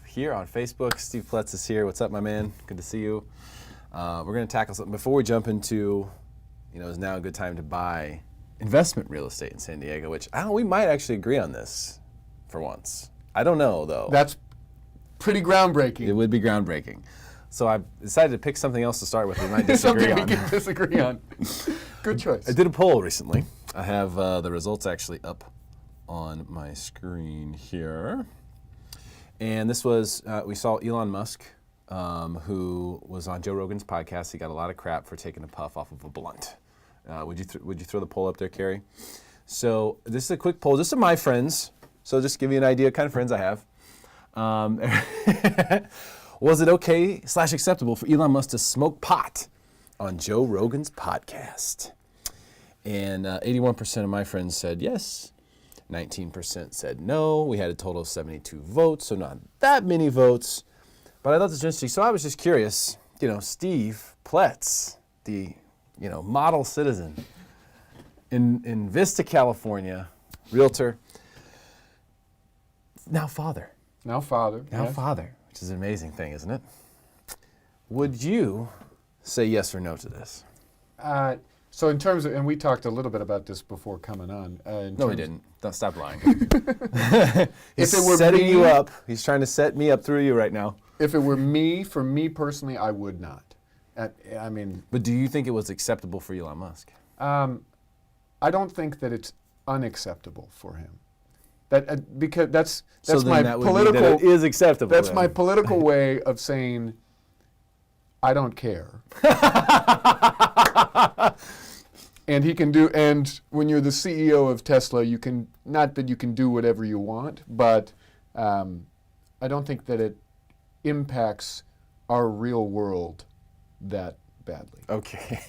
here on Facebook. Steve Ploetz is here. What's up, my man? Good to see you. We're going to tackle something before we jump into, is now a good time to buy investment real estate in San Diego, which we might actually agree on this for once. I don't know, though. That's pretty groundbreaking. It would be groundbreaking. So I decided to pick something else to start with we might disagree something on. we can disagree on. Good choice. I did a poll recently. I have the results actually up on my screen here. And this was, we saw Elon Musk, who was on Joe Rogan's podcast. He got a lot of crap for taking a puff off of a blunt. Would you throw the poll up there, Carrie? So this is a quick poll. This is my friends. So just give you an idea what kind of friends I have. Was it okay / acceptable for Elon Musk to smoke pot on Joe Rogan's podcast? And 81% of my friends said yes. 19% said no. We had a total of 72 votes, so not that many votes. But I thought this was interesting. So I was just curious, Steve Ploetz, the, model citizen in Vista, California, realtor, now father. Now father. Now yes. father, which is an amazing thing, isn't it? Would you say yes or no to this? So in terms of, and we talked a little bit about this before coming on. No, we didn't. Don't stop lying. He's If it were setting me- you up. He's trying to set me up through you right now. If it were me, for me personally, I would not. But do you think it was acceptable for Elon Musk? I don't think that it's unacceptable for him. Because that's So then my that would mean political. that it is acceptable. That's then. my political way of saying I don't care. And he can do. And when you're the CEO of Tesla, you can, not that you can do whatever you want, but I don't think that it impacts our real world that badly. Okay.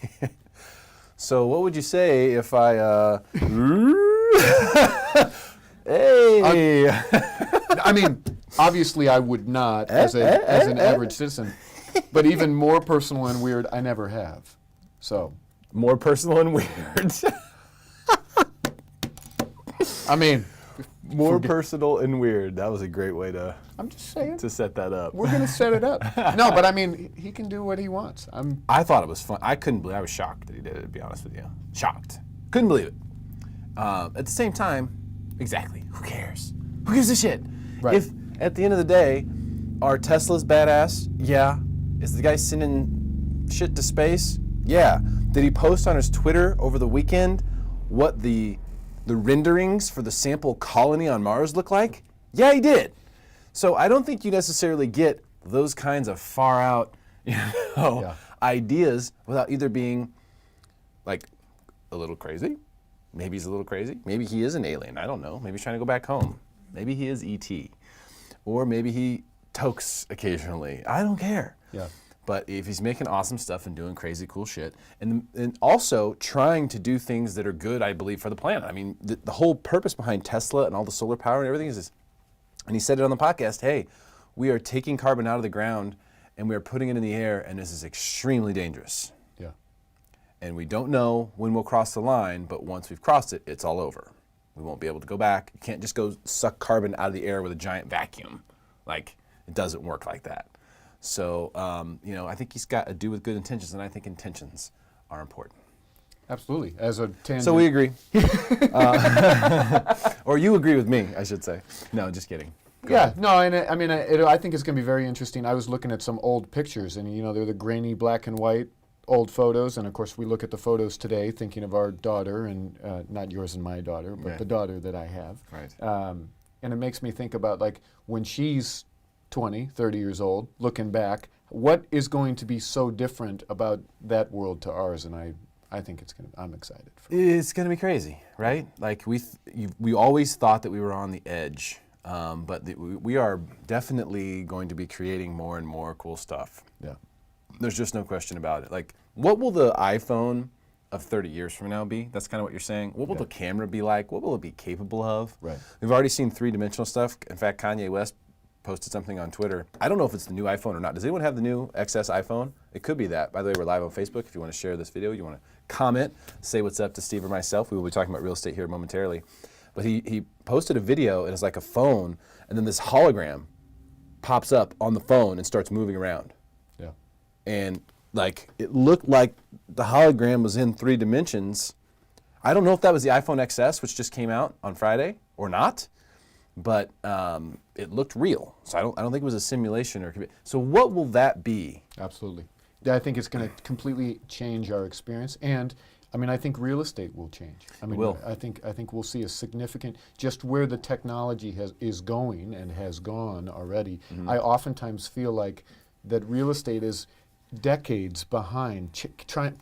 So what would you say if I? Hey. I mean, obviously, I would not as an average citizen, but even more personal and weird, I never have. So. More personal and weird. I mean, More personal and weird. That was a great way to. I'm just saying. To set that up. We're gonna set it up. No, but I mean, he can do what he wants. I thought it was fun. I couldn't believe. I was shocked that he did it. To be honest with you, shocked. Couldn't believe it. At the same time, exactly. Who cares? Who gives a shit? Right. If at the end of the day, are Teslas badass? Yeah. Is the guy sending shit to space? Yeah. Did he post on his Twitter over the weekend what the renderings for the sample colony on Mars look like? Yeah, he did. So I don't think you necessarily get those kinds of far out, ideas without either being like a little crazy. Maybe he's a little crazy. Maybe he is an alien. I don't know. Maybe he's trying to go back home. Maybe he is E.T. Or maybe he tokes occasionally. I don't care. Yeah. But if he's making awesome stuff and doing crazy cool shit, and also trying to do things that are good, I believe, for the planet. I mean, the whole purpose behind Tesla and all the solar power and everything is this, and he said it on the podcast, hey, we are taking carbon out of the ground and we are putting it in the air, and this is extremely dangerous. Yeah. And we don't know when we'll cross the line, but once we've crossed it, it's all over. We won't be able to go back. You can't just go suck carbon out of the air with a giant vacuum. Like, it doesn't work like that. So, I think he's got to do with good intentions, and I think intentions are important. Absolutely. As a tangent. So we agree. Or you agree with me, I should say. No, just kidding. Go ahead. No, and I think it's going to be very interesting. I was looking at some old pictures, and they're the grainy black and white old photos, and of course we look at the photos today thinking of our daughter, and not yours and my daughter, but the daughter that I have. Right. And it makes me think about, like, when she's 20, 30 years old, looking back, what is going to be so different about that world to ours? And I think I'm excited for it. It's going to be crazy, right? Like we always thought that we were on the edge, but we are definitely going to be creating more and more cool stuff. Yeah. There's just no question about it. Like, what will the iPhone of 30 years from now be? That's kind of what you're saying. What will the camera be like? What will it be capable of? Right. We've already seen three-dimensional stuff. In fact, Kanye West posted something on Twitter. I don't know if it's the new iPhone or not. Does anyone have the new XS iPhone? It could be that. By the way, we're live on Facebook. If you want to share this video, you want to comment, say what's up to Steve or myself. We will be talking about real estate here momentarily. But he posted a video, and it's like a phone, and then this hologram pops up on the phone and starts moving around. Yeah. And like it looked like the hologram was in 3 dimensions. I don't know if that was the iPhone XS, which just came out on Friday, or not, but it looked real. So I don't think it was a simulation or. So what will that be? Absolutely. I think it's going to completely change our experience, and I mean, I think real estate will change. I mean, will. I think we'll see a significant, just where the technology is going and has gone already. I oftentimes feel like that real estate is decades behind,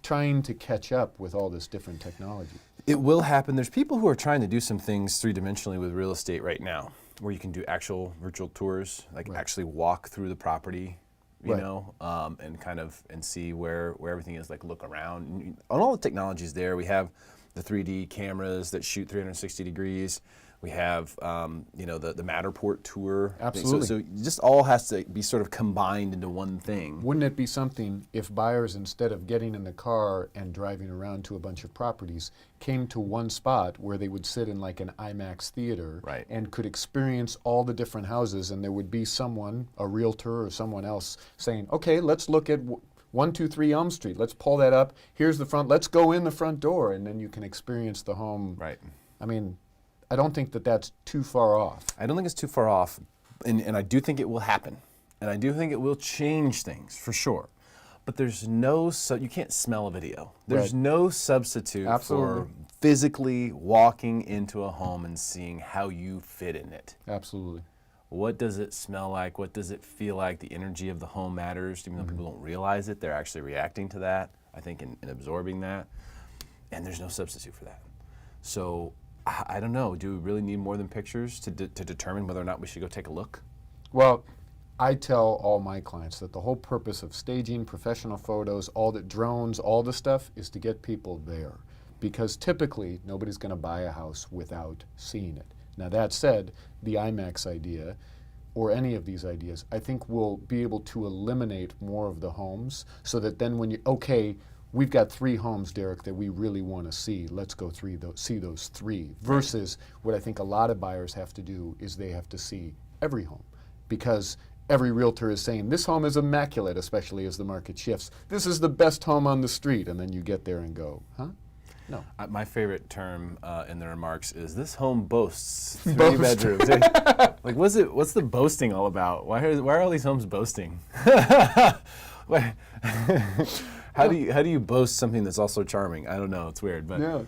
trying to catch up with all this different technology. It will happen. There's people who are trying to do some things 3-dimensionally with real estate right now, where you can do actual virtual tours, like actually walk through the property, you know, and kind of see where everything is, like look around. And all the technologies there. We have the 3D cameras that shoot 360 degrees. We have, you know, the Matterport tour. Absolutely. So it just all has to be sort of combined into one thing. Wouldn't it be something if buyers, instead of getting in the car and driving around to a bunch of properties, came to one spot where they would sit in like an IMAX theater and could experience all the different houses, and there would be someone, a realtor or someone else, saying, okay, let's look at 123 Elm Street. Let's pull that up. Here's the front. Let's go in the front door, and then you can experience the home. Right. I mean, I don't think that that's too far off. I don't think it's too far off, and I do think it will happen, and I do think it will change things for sure. But there's no, you can't smell a video. There's no substitute for physically walking into a home and seeing how you fit in it. Absolutely. What does it smell like? What does it feel like? The energy of the home matters, even though people don't realize it. They're actually reacting to that, I think, in absorbing that. And there's no substitute for that. So I don't know. Do we really need more than pictures to determine whether or not we should go take a look? Well, I tell all my clients that the whole purpose of staging, professional photos, all the drones, all the stuff is to get people there. Because typically, nobody's going to buy a house without seeing it. Now that said, the IMAX idea, or any of these ideas, I think will be able to eliminate more of the homes, so that then when you, okay, we've got 3 homes, Derek, that we really want to see. Let's go see those 3. Versus what I think a lot of buyers have to do is they have to see every home. Because every realtor is saying, this home is immaculate, especially as the market shifts. This is the best home on the street. And then you get there and go, huh? No. My favorite term in the remarks is, this home boasts 3 bedrooms. Like, what's the boasting all about? Why are all these homes boasting? How do you boast something that's also charming? I don't know. It's weird, but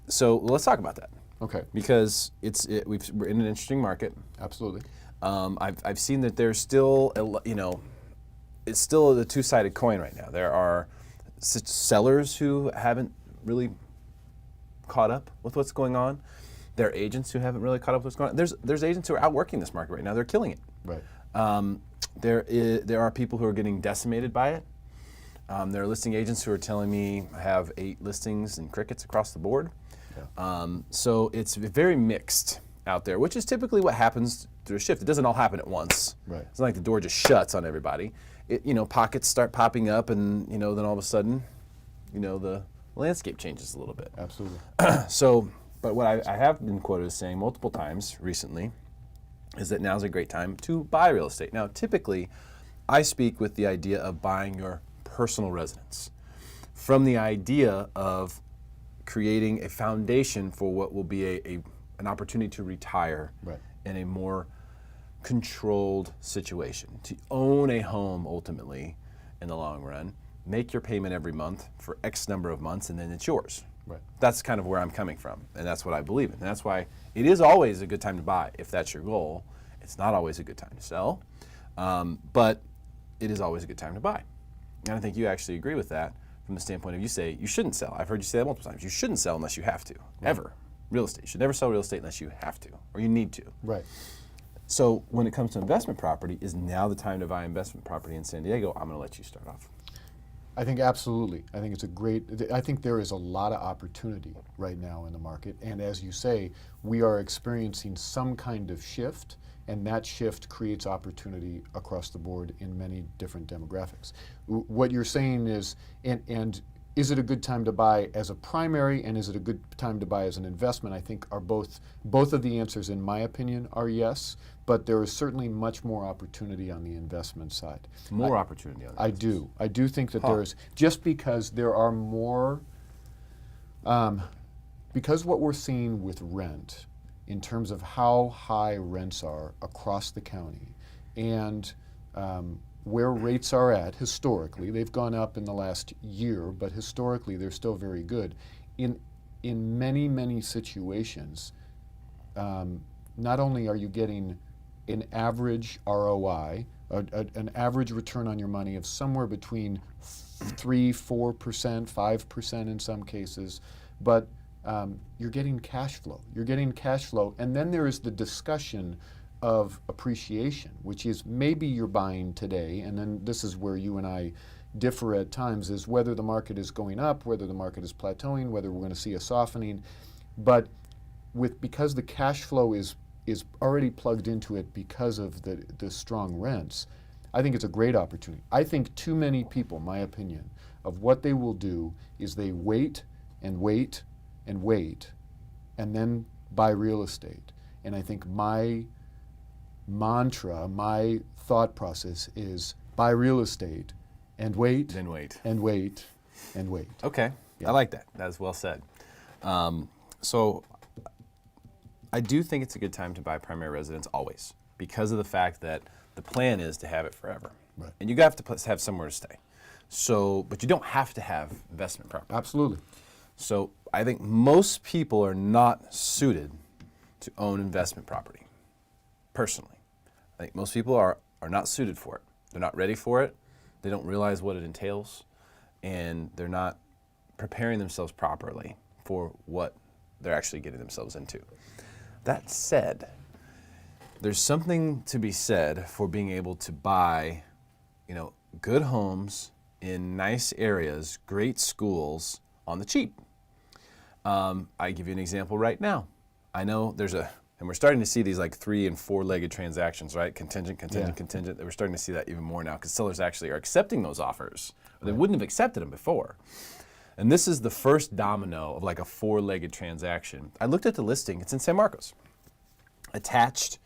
so let's talk about that. Okay. Because we're in an interesting market. Absolutely. I've seen that there's still it's still a 2-sided coin right now. There are sellers who haven't really caught up with what's going on. There are agents who haven't really caught up with what's going on. There's agents who are outworking this market right now. They're killing it. Right. There are people who are getting decimated by it. There are listing agents who are telling me I have 8 listings and crickets across the board. Yeah. So it's very mixed out there, which is typically what happens through a shift. It doesn't all happen at once. Right. It's not like the door just shuts on everybody. Pockets start popping up, and then all of a sudden, the landscape changes a little bit. Absolutely. So, but what I have been quoted as saying multiple times recently is that now's a great time to buy real estate. Now, typically, I speak with the idea of buying your personal residence, from the idea of creating a foundation for what will be an opportunity to retire in a more controlled situation, to own a home ultimately in the long run, make your payment every month for X number of months, and then it's yours. Right. That's kind of where I'm coming from, and that's what I believe in. And that's why it is always a good time to buy if that's your goal. It's not always a good time to sell, but it is always a good time to buy. And I think you actually agree with that from the standpoint of, you say you shouldn't sell. I've heard you say that multiple times. You shouldn't sell unless you have to, ever. Real estate. You should never sell real estate unless you have to or you need to. Right. So when it comes to investment property, is now the time to buy investment property in San Diego? I'm going to let you start off. I think absolutely. I think I think there is a lot of opportunity right now in the market. And as you say, we are experiencing some kind of shift, and that shift creates opportunity across the board in many different demographics. What you're saying is, and is it a good time to buy as a primary, and is it a good time to buy as an investment? I think are both of the answers, in my opinion, are yes, but there is certainly much more opportunity on the investment side. More opportunity on that. I do think that there is, just because there are more, because what we're seeing with rent, in terms of how high rents are across the county, and where rates are at historically. They've gone up in the last year, but historically they're still very good. In many, many situations, not only are you getting an average ROI, an average return on your money of somewhere between 3%, 4%, 5% in some cases, but you're getting cash flow. You're getting cash flow, and then there is the discussion of appreciation, which is maybe you're buying today, and then this is where you and I differ at times, is whether the market is going up, whether the market is plateauing, whether we're going to see a softening. But because the cash flow is already plugged into it because of the strong rents, I think it's a great opportunity. I think too many people, my opinion, of what they will do is they wait and wait and wait and then buy real estate. And I think my mantra, my thought process is buy real estate and wait. Then wait. And wait and wait. Okay, Yeah. I like that. That's well said. So I do think it's a good time to buy primary residence always, because of the fact that the plan is to have it forever. Right. And you have to have somewhere to stay. So, but you don't have to have investment property. Absolutely. So I think most people are not suited to own investment property, personally. I think most people are not suited for it. They're not ready for it. They don't realize what it entails, and they're not preparing themselves properly for what they're actually getting themselves into. That said, there's something to be said for being able to buy, good homes in nice areas, great schools on the cheap. I give you an example right now. I know and we're starting to see these like 3- and 4-legged transactions, right? Contingent. We're starting to see that even more now because sellers actually are accepting those offers. They wouldn't have accepted them before. And this is the first domino of like a 4-legged transaction. I looked at the listing. It's in San Marcos. Attached,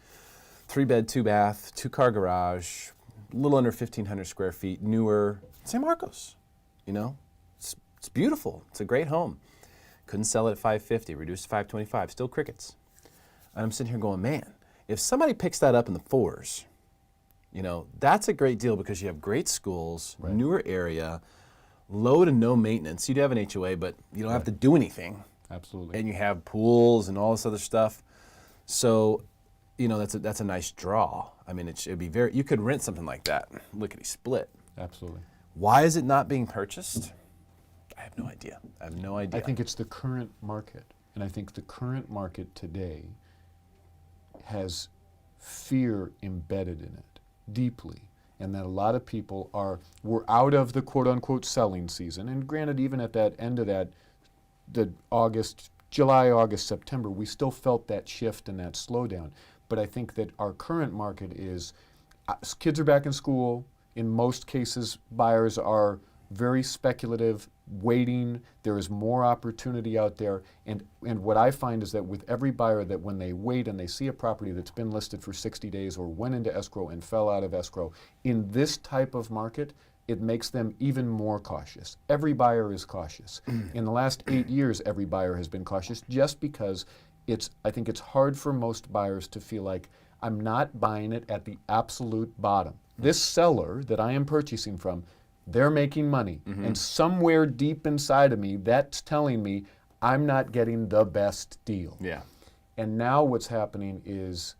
3-bed, 2-bath, 2-car garage, a little under 1,500 square feet, newer. San Marcos, It's beautiful. It's a great home. Couldn't sell it at $550, reduced to $525, still crickets. And I'm sitting here going, man, if somebody picks that up in the 4s, that's a great deal because you have great schools, Right. newer area, low to no maintenance. You'd have an HOA, but you don't have to do anything. Absolutely. And you have pools and all this other stuff. So, that's a nice draw. I mean, it'd be you could rent something like that, lickety split. Absolutely. Why is it not being purchased? I have no idea. I think it's the current market. And I think the current market today has fear embedded in it deeply. And that a lot of people we're out of the quote unquote selling season. And granted, even at that end of that, the July, August, September, we still felt that shift and that slowdown. But I think that our current market is, kids are back in school. In most cases, buyers are very speculative, waiting. There is more opportunity out there. And what I find is that with every buyer, that when they wait and they see a property that's been listed for 60 days or went into escrow and fell out of escrow, in this type of market, it makes them even more cautious. Every buyer is cautious. In the last 8 years, every buyer has been cautious just because I think it's hard for most buyers to feel like, I'm not buying it at the absolute bottom. This seller that I am purchasing from, they're making money. And somewhere deep inside of me, that's telling me I'm not getting the best deal. Yeah. And now what's happening is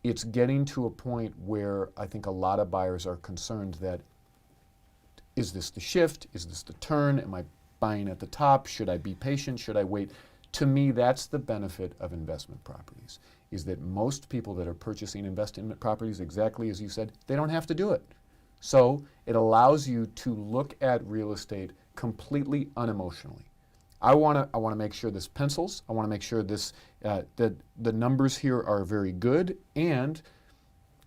it's getting to a point where I think a lot of buyers are concerned that, is this the shift? Is this the turn? Am I buying at the top? Should I be patient? Should I wait? To me, that's the benefit of investment properties, is that most people that are purchasing investment properties, exactly as you said, they don't have to do it. So it allows you to look at real estate completely unemotionally. I want to make sure this pencils. I want to make sure that the numbers here are very good. And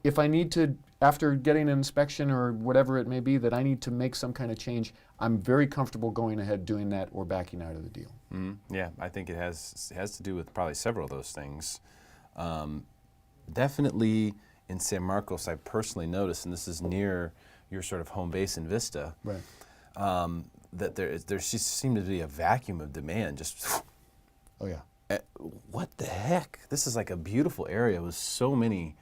if I need to after getting an inspection or whatever it may be, that I need to make some kind of change, I'm very comfortable going ahead doing that or backing out of the deal. Yeah, I think it has to do with probably several of those things. Definitely in San Marcos, I personally noticed, and this is near your sort of home base in Vista, Right. that there just seemed to be a vacuum of demand. Just Oh yeah. what the heck? This is like a beautiful area with so many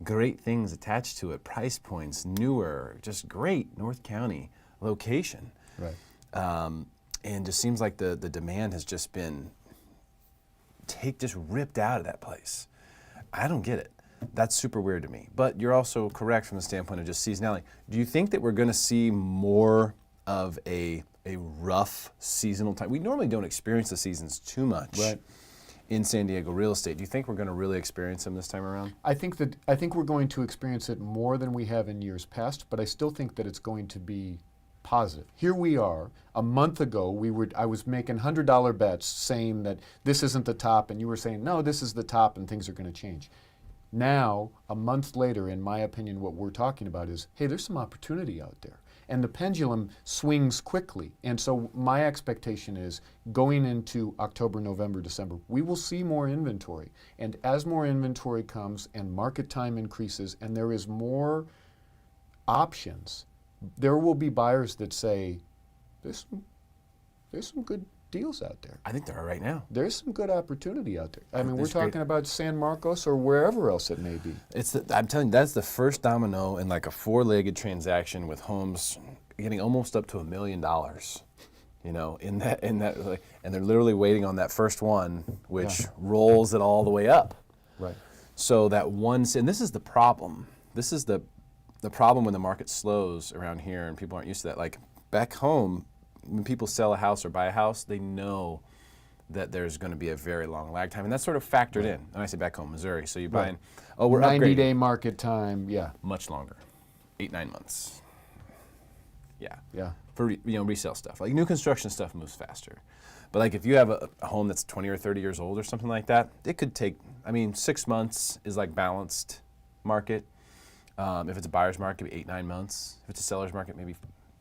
great things attached to it. Price points, newer, just great North County location. Right. And just seems like the demand has just been just ripped out of that place. I don't get it. That's super weird to me. But you're also correct from the standpoint of just seasonality. Do you think that we're going to see more of a rough seasonal time? We normally don't experience the seasons too much in San Diego real estate. Do you think we're going to really experience them this time around? I think we're going to experience it more than we have in years past, but I still think that it's going to be positive. Here we are. A month ago, I was making $100 bets saying that this isn't the top, and you were saying, no, this is the top, and things are going to change. Now, a month later, in my opinion, what we're talking about is, hey, there's some opportunity out there. And the pendulum swings quickly. And so my expectation is going into October, November, December, we will see more inventory. And as more inventory comes and market time increases and there is more options, there will be buyers that say, there's some good deals out there. I think there are right now. There's some good opportunity out there. I mean, we're There's great- talking about San Marcos or wherever else it may be. I'm telling you, that's the first domino in like a four-legged transaction with homes getting almost up to $1 million. You know, in that, and they're literally waiting on that first one, which rolls it all the way up. Right. So that one, and this is the problem. This is the problem when the market slows around here and people aren't used to that. Like back home, when people sell a house or buy a house, they know that there's going to be a very long lag time, and that's sort of factored in. And I say back home, Missouri. So you're buying, oh, we're 90-day market time, yeah. much longer, 8-9 months. Yeah. Yeah. For resale stuff, like new construction stuff moves faster. But like if you have a home that's 20 or 30 years old or something like that, it could take. 6 months is like balanced market. If it's a buyer's market, maybe 8-9 months. If it's a seller's market, maybe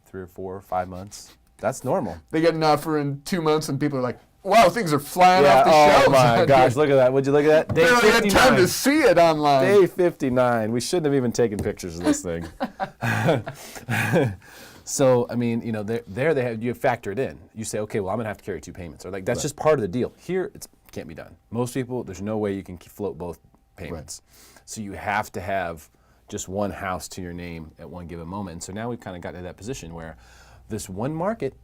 3 or 4 or 5 months. That's normal. They get an offer in 2 months and people are like, wow, things are flying off the shelves. Oh my gosh, look at that. Would you look at that? Day Barely 59. had time to see it online. Day 59. We shouldn't have even taken pictures of this thing. So, you factor it in. You say, okay, well, I'm going to have to carry 2 payments. Or like, that's just part of the deal. Here, it can't be done. Most people, there's no way you can float both payments. Right. So you have to have just one house to your name at one given moment. And so now we've kind of gotten to that position where this one market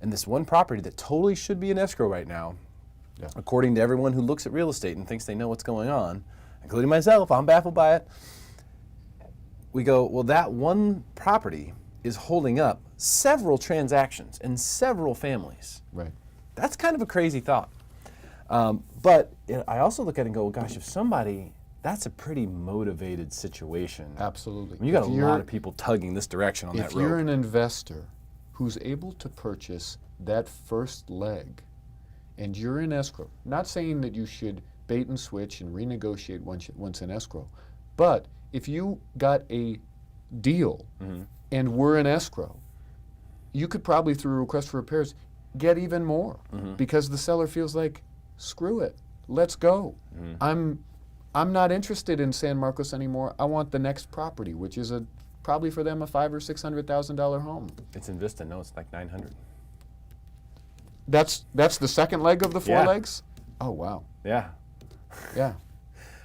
and this one property that totally should be in escrow right now, according to everyone who looks at real estate and thinks they know what's going on, including myself, I'm baffled by it. We go, well, that one property is holding up several transactions and several families. Right. That's kind of a crazy thought. But I also look at it and go, well, gosh, if somebody, that's a pretty motivated situation. Absolutely. You got a lot of people tugging this direction on that road. If you're an investor who's able to purchase that first leg and you're in escrow, not saying that you should bait and switch and renegotiate once in escrow, but if you got a deal and we're in escrow, you could probably, through a request for repairs, get even more because the seller feels like, screw it, let's go. I'm not interested in San Marcos anymore. I want the next property, which is probably for them a $500,000 or $600,000 home. It's in Vista. No, it's like 900. That's the second leg of the 4 legs? Oh, wow. Yeah. Yeah.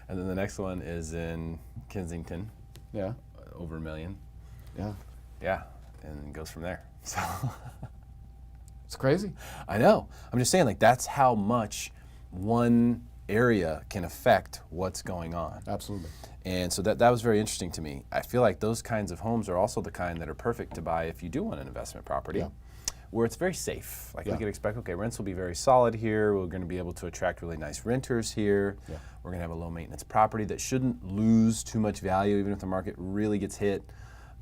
And then the next one is in Kensington. Yeah. Over $1 million. Yeah. Yeah. And it goes from there. So it's crazy. I know. I'm just saying, like, that's how much one area can affect what's going on. Absolutely. And so that was very interesting to me. I feel like those kinds of homes are also the kind that are perfect to buy if you do want an investment property, where it's very safe. Like you could expect, okay, rents will be very solid here. We're going to be able to attract really nice renters here. Yeah. We're going to have a low maintenance property that shouldn't lose too much value even if the market really gets hit.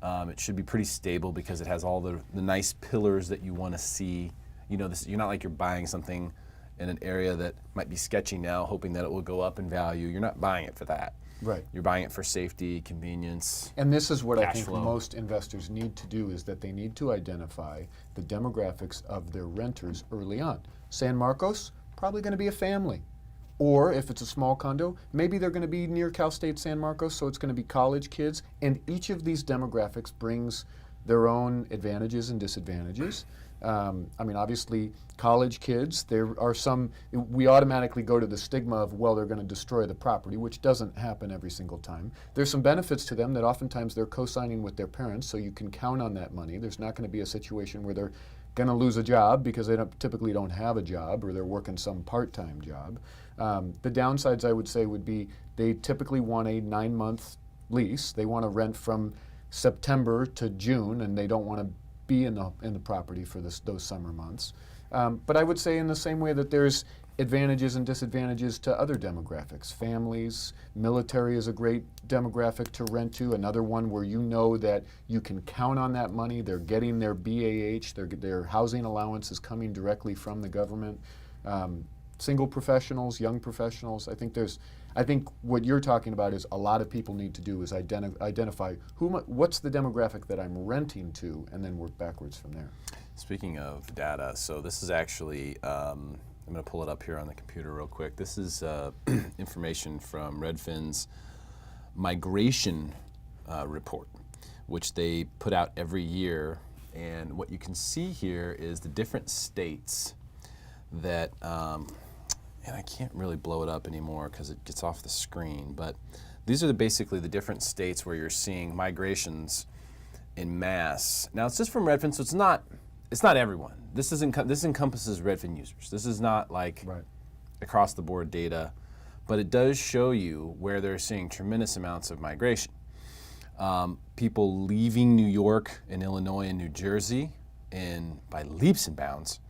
It should be pretty stable because it has all the nice pillars that you want to see. You know, you're not like you're buying something in an area that might be sketchy now, hoping that it will go up in value. You're not buying it for that. Right. You're buying it for safety, convenience. And this is what I Cash think flow. most investors need to do, is that they need to identify the demographics of their renters early on. San Marcos, probably going to be a family. Or if it's a small condo, maybe they're going to be near Cal State San Marcos, so it's going to be college kids. And each of these demographics brings their own advantages and disadvantages. I mean, obviously, college kids, there are some, we automatically go to the stigma of, well, they're going to destroy the property, which doesn't happen every single time. There's some benefits to them that oftentimes they're co-signing with their parents, so you can count on that money. There's not going to be a situation where they're going to lose a job because they typically don't have a job, or they're working some part-time job. The downsides, I would say, would be they typically want a 9-month lease. They want to rent from September to June, and they don't want to be in the property for those summer months. But I would say in the same way that there's advantages and disadvantages to other demographics. Families, military is a great demographic to rent to, another one where you know that you can count on that money. They're getting their BAH, their housing allowance is coming directly from the government. Single professionals, young professionals, I think what you're talking about is a lot of people need to do is identify what's the demographic that I'm renting to, and then work backwards from there. Speaking of data, so this is actually, I'm going to pull it up here on the computer real quick. This is information from Redfin's migration report, which they put out every year. And what you can see here is the different states that, and I can't really blow it up anymore because it gets off the screen, but these are basically the different states where you're seeing migrations in mass. Now it's just from Redfin, so it's not everyone. This encompasses Redfin users. This is not like across the board data, but it does show you where they're seeing tremendous amounts of migration. People leaving New York and Illinois and New Jersey by leaps and bounds.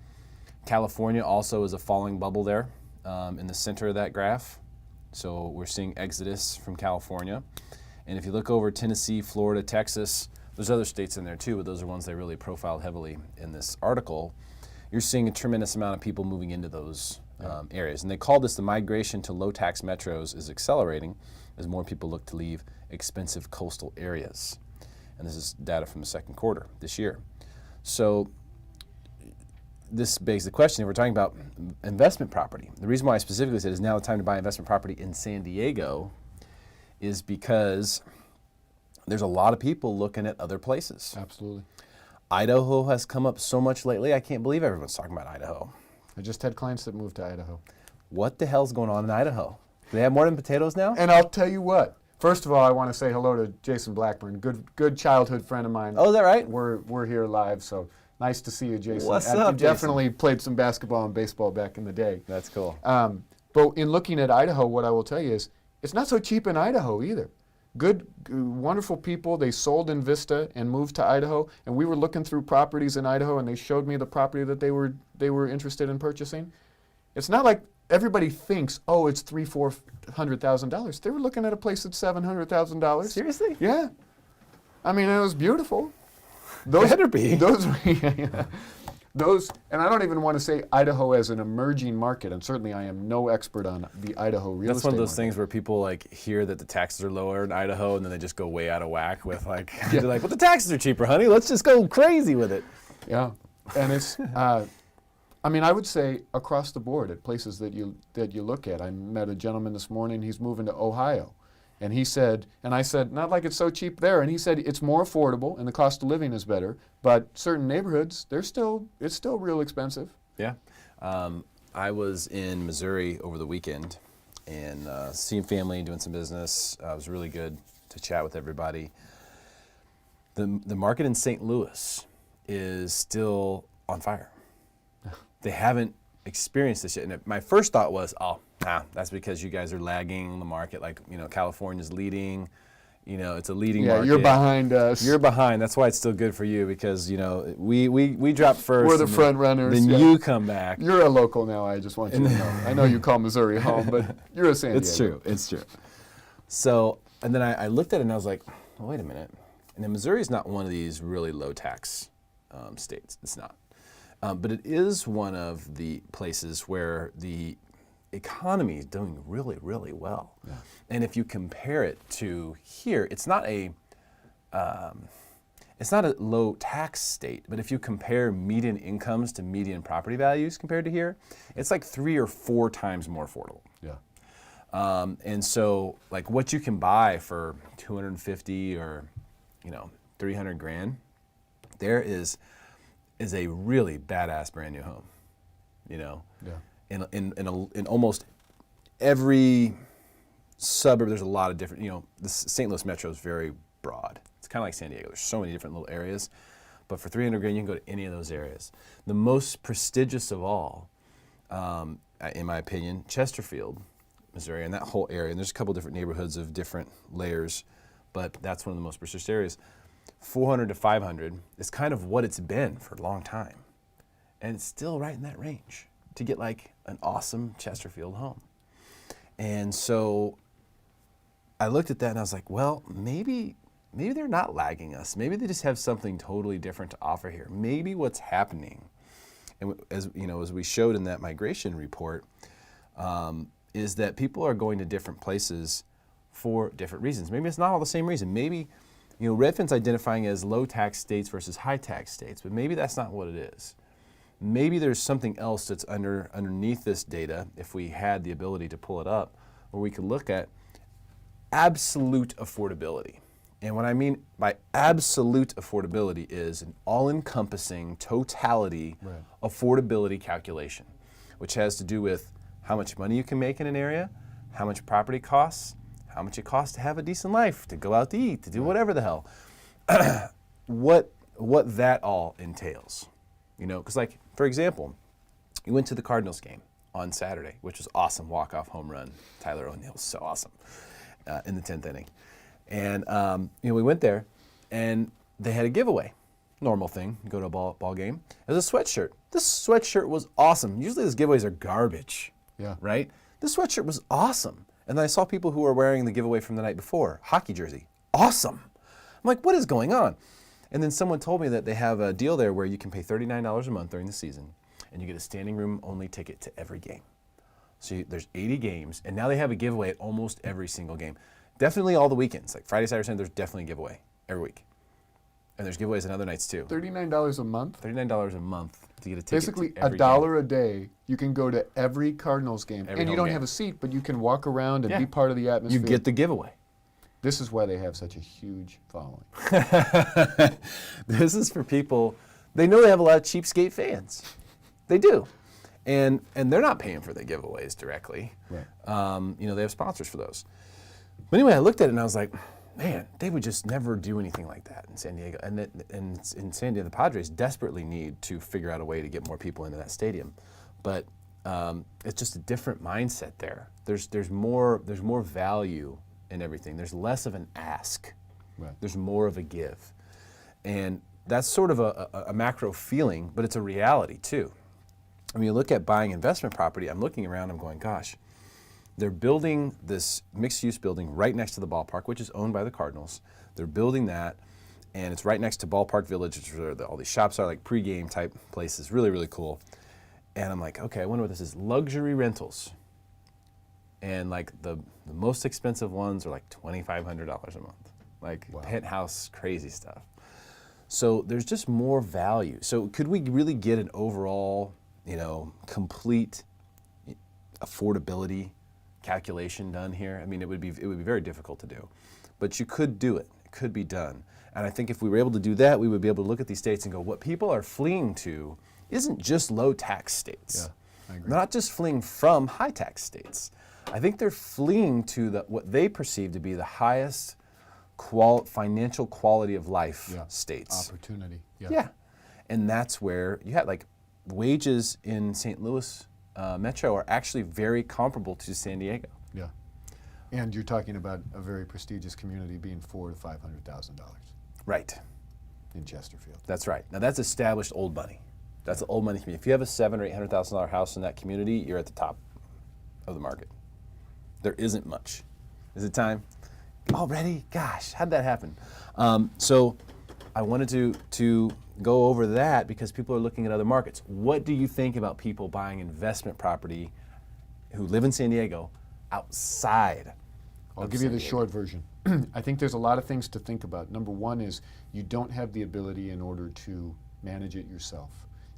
California also is a falling bubble there. In the center of that graph. So we're seeing exodus from California. And if you look over Tennessee, Florida, Texas, there's other states in there too, but those are ones they really profiled heavily in this article. You're seeing a tremendous amount of people moving into those areas. And they call this the migration to low-tax metros is accelerating as more people look to leave expensive coastal areas. And this is data from the second quarter this year. So this begs the question, if we're talking about investment property, the reason why I specifically said is now the time to buy investment property in San Diego is because there's a lot of people looking at other places. Absolutely. Idaho has come up so much lately, I can't believe everyone's talking about Idaho. I just had clients that moved to Idaho. What the hell's going on in Idaho? Do they have more than potatoes now? And I'll tell you what. First of all, I want to say hello to Jason Blackburn, good childhood friend of mine. Oh, is that right? We're here live, so nice to see you, Jason. What's up, You definitely played some basketball and baseball back in the day. That's cool. But in looking at Idaho, what I will tell you is it's not so cheap in Idaho either. Good, wonderful people. They sold in Vista and moved to Idaho, and we were looking through properties in Idaho, and they showed me the property that they were interested in purchasing. It's not like everybody thinks, oh, it's $300,000-$400,000. They were looking at a place at $700,000. Seriously? Yeah. I mean, it was beautiful. Better be. Those, and I don't even want to say Idaho as an emerging market, and certainly I am no expert on the Idaho real estate. That's one of those market. things where people like hear that the taxes are lower in Idaho, and then they just go way out of whack with like, they're like, well, the taxes are cheaper, honey. Let's just go crazy with it. Yeah, and it's, I mean, I would say across the board at places that you look at. I met a gentleman this morning. He's moving to Ohio. And he said, and I said, not like it's so cheap there. And he said, it's more affordable and the cost of living is better. But certain neighborhoods, it's still real expensive. Yeah. I was in Missouri over the weekend and seeing family, doing some business. It was really good to chat with everybody. The market in St. Louis is still on fire. They haven't experienced this yet. And my first thought was, that's because you guys are lagging the market. Like, California's leading. It's a leading market. Yeah, you're behind us. You're behind. That's why it's still good for you because, we drop first. We're the front runners. Then you come back. You're a local now, I just want you to know. I know you call Missouri home, but you're a San Diego. It's true. So, and then I looked at it and I was like, well, wait a minute. And then Missouri's not one of these really low tax states. It's not. But it is one of the places where the economy is doing really, really well. Yeah. And if you compare it to here, it's not a low tax state, but if you compare median incomes to median property values compared to here, it's like 3 or 4 times more affordable. Yeah. And so, like, what you can buy for 250 or, 300 grand, there is a really badass brand new home. Yeah. In almost every suburb, there's a lot of different. The St. Louis Metro is very broad. It's kind of like San Diego. There's so many different little areas, but for 300 grand, you can go to any of those areas. The most prestigious of all, in my opinion, Chesterfield, Missouri, and that whole area. And there's a couple different neighborhoods of different layers, but that's one of the most prestigious areas. 400 to 500 is kind of what it's been for a long time, and it's still right in that range to get like an awesome Chesterfield home. And so I looked at that and I was like, well, maybe they're not lagging us. Maybe they just have something totally different to offer here. Maybe what's happening, and as we showed in that migration report, is that people are going to different places for different reasons. Maybe it's not all the same reason. Maybe, Redfin's identifying as low tax states versus high tax states, but maybe that's not what it is. Maybe there's something else that's underneath this data, if we had the ability to pull it up, where we could look at absolute affordability. And what I mean by absolute affordability is an all-encompassing totality affordability calculation, which has to do with how much money you can make in an area, how much property costs, how much it costs to have a decent life, to go out to eat, to do whatever the hell. What that all entails. Because like, for example, you went to the Cardinals game on Saturday, which was awesome, walk-off home run. Tyler O'Neill was so awesome in the 10th inning. And we went there, and they had a giveaway. Normal thing, you go to a ball game. It was a sweatshirt. This sweatshirt was awesome. Usually those giveaways are garbage, right? This sweatshirt was awesome. And then I saw people who were wearing the giveaway from the night before, hockey jersey, awesome. I'm like, what is going on? And then someone told me that they have a deal there where you can pay $39 a month during the season, and you get a standing room only ticket to every game. So there's 80 games, and now they have a giveaway at almost every single game. Definitely all the weekends, like Friday, Saturday, Sunday, there's definitely a giveaway every week. And there's giveaways on other nights too. $39 a month? $39 a month to get a ticket. Basically, to every $1 game. a day, you can go to every Cardinals game. Every and you home don't game. have a seat, but you can walk around and be part of the atmosphere. You get the giveaway. This is why they have such a huge following. This is for people, they know they have a lot of cheapskate fans. They do. And they're not paying for the giveaways directly. Right. They have sponsors for those. But anyway, I looked at it and I was like, man, they would just never do anything like that in San Diego. And in San Diego, the Padres desperately need to figure out a way to get more people into that stadium. But it's just a different mindset there. There's more value in everything. There's less of an ask. Right. There's more of a give. And that's sort of a macro feeling, but it's a reality too. I mean, you look at buying investment property, I'm looking around, I'm going, gosh, they're building this mixed-use building right next to the ballpark, which is owned by the Cardinals. They're building that, and it's right next to Ballpark Village, which is where all these shops are, like pre-game type places, really, really cool. And I'm like, okay, I wonder what this is. Luxury rentals. And like the most expensive ones are like $2,500 a month. Like penthouse, crazy stuff. So there's just more value. So could we really get an overall, complete affordability calculation done here? I mean, it would be very difficult to do, but you could do it. It could be done. And I think if we were able to do that, we would be able to look at these states and go, what people are fleeing to isn't just low tax states. Yeah, I agree. They're not just fleeing from high tax states. I think they're fleeing to what they perceive to be the highest financial quality of life states. Opportunity. Yeah. And that's where you had like wages in St. Louis Metro are actually very comparable to San Diego. Yeah. And you're talking about a very prestigious community being $400,000 to $500,000. Right. In Chesterfield. That's right. Now that's established old money. That's the old money community. If you have a $700,000 or $800,000 house in that community, you're at the top of the market. There isn't much. Is it time? Already? Gosh, how'd that happen? So I wanted to go over that because people are looking at other markets. What do you think about people buying investment property who live in San Diego outside. I'll of give you San the Diego. short version. I think there's a lot of things to think about. Number one is you don't have the ability in order to manage it yourself.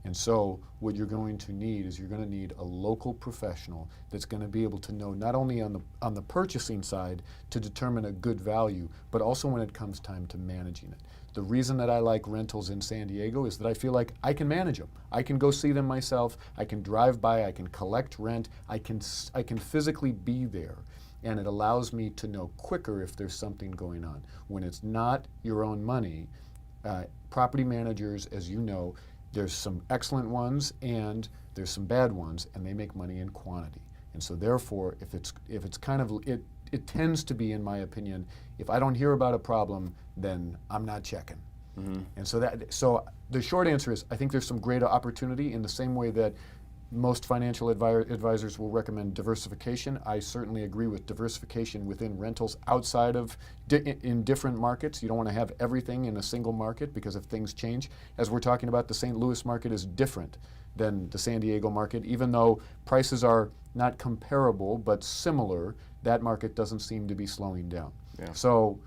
And so what you're going to need is you're going to need a local professional that's going to be able to know not only on the purchasing side to determine a good value, but also when it comes time to managing it. The reason that I like rentals in San Diego is that I feel like I can manage them. I can go see them myself. I can drive by. I can collect rent. I can physically be there. And it allows me to know quicker if there's something going on. When it's not your own money, property managers, as you know, there's some excellent ones and there's some bad ones, and they make money in quantity. And so therefore, if it's kind of, it tends to be, in my opinion, if I don't hear about a problem, then I'm not checking. Mm-hmm. And so the short answer is, I think there's some great opportunity in the same way that most financial advisors will recommend diversification. I certainly agree with diversification within rentals outside of, in different markets. You don't want to have everything in a single market because if things change, as we're talking about, the St. Louis market is different than the San Diego market. Even though prices are not comparable but similar, that market doesn't seem to be slowing down. Yeah. So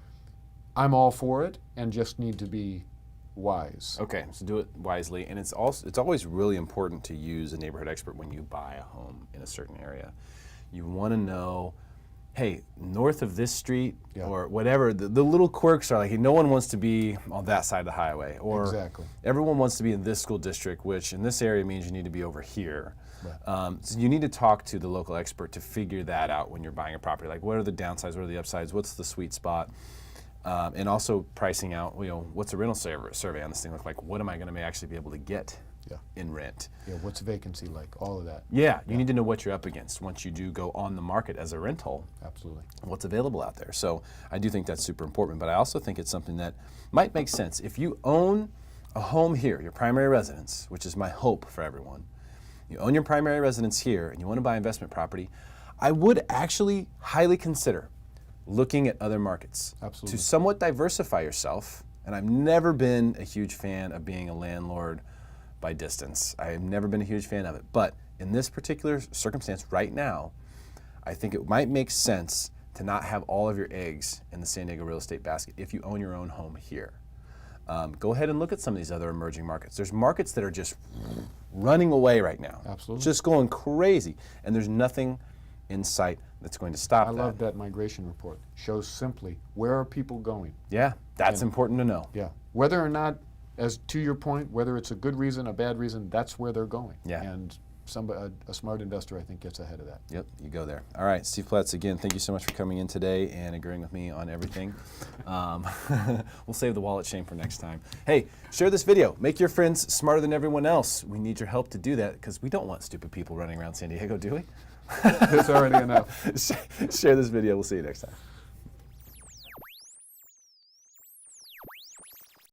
I'm all for it and just need to be wise. Okay, so do it wisely, and it's always really important to use a neighborhood expert when you buy a home in a certain area. You want to know, hey, north of this street or whatever, the little quirks are like, hey, no one wants to be on that side of the highway, or exactly. Everyone wants to be in this school district, which in this area means you need to be over here. Right. So you need to talk to the local expert to figure that out when you're buying a property. Like, what are the downsides? What are the upsides? What's the sweet spot? And also pricing out, what's a rental survey on this thing look like? What am I going to actually be able to get in rent? Yeah, what's vacancy like? All of that. Yeah, you need to know what you're up against once you do go on the market as a rental. Absolutely. What's available out there. So I do think that's super important, but I also think it's something that might make sense. If you own a home here, your primary residence, which is my hope for everyone, you own your primary residence here and you want to buy investment property, I would actually highly consider looking at other markets. Absolutely. To somewhat diversify yourself. And I've never been a huge fan of being a landlord by distance. I have never been a huge fan of it. But in this particular circumstance right now, I think it might make sense to not have all of your eggs in the San Diego real estate basket if you own your own home here. Go ahead and look at some of these other emerging markets. There's markets that are just running away right now. Absolutely. Just going crazy. And there's nothing in sight that's going to stop that. I love that migration report. Shows simply where are people going. Yeah, that's important to know. Yeah, whether or not, as to your point, whether it's a good reason, a bad reason, that's where they're going. Yeah. And a smart investor, I think, gets ahead of that. Yep, you go there. All right, Steve Ploetz, again, thank you so much for coming in today and agreeing with me on everything. We'll save the wallet shame for next time. Hey, share this video. Make your friends smarter than everyone else. We need your help to do that because we don't want stupid people running around San Diego, do we? It's already enough. Share this video. We'll see you next time.